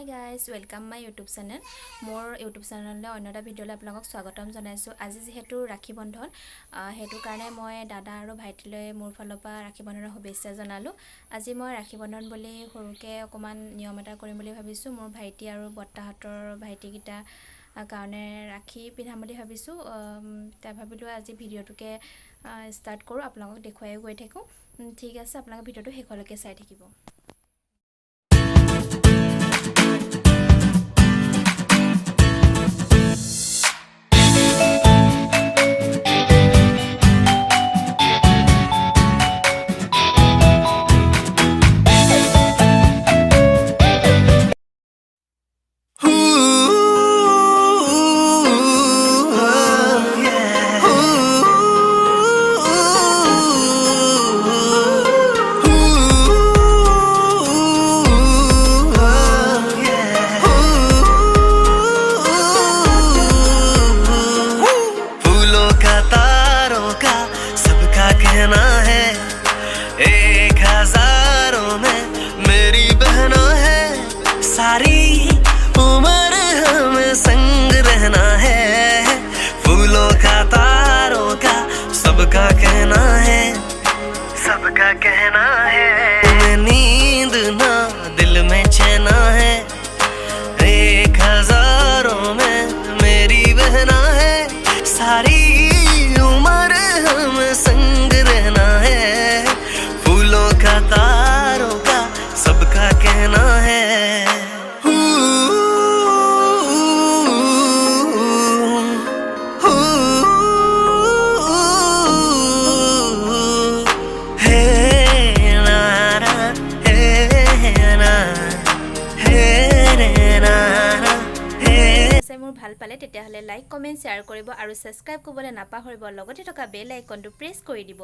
Hi guys, welcome my YouTube channel. More YouTube channel le onota video le apnalok swagatam janaisu. Aji jehetu rakhi bandhon hetu karone moi dada aru bhaiti le mor falor pa rakhi bandhonor shubhechha janalu. Aji moi rakhi bandhon boli horuke okoman niyom eta korim boli bhabisu. Mor bhaiti aru botta hator bhaiti kita karone rakhi pindham boli bhabisu. Ta bhabilu aji video tuke start koru apnalok dekhuai goi thaku. Thik ase apnalok video tu hekholoke sai thakibo. कहना है 1000 में मेरी बहना है सारी उम्र हमें संग रहना है फूलों का तारों का सबका कहना है नींद ना दिल में चैना है 1000 में मेरी बहना है सारी उम्र हम संग रहना है फूलों का तारों का सबका कहना है মোৰ ভাল পালে তেতিয়া হলে লাইক কমেন্ট শেয়াৰ কৰিব আৰু সাবস্ক্ৰাইব কৰিবলৈ নাপাহৰিব লগতে থকা বেল আইকনটো প্ৰেছ কৰি দিব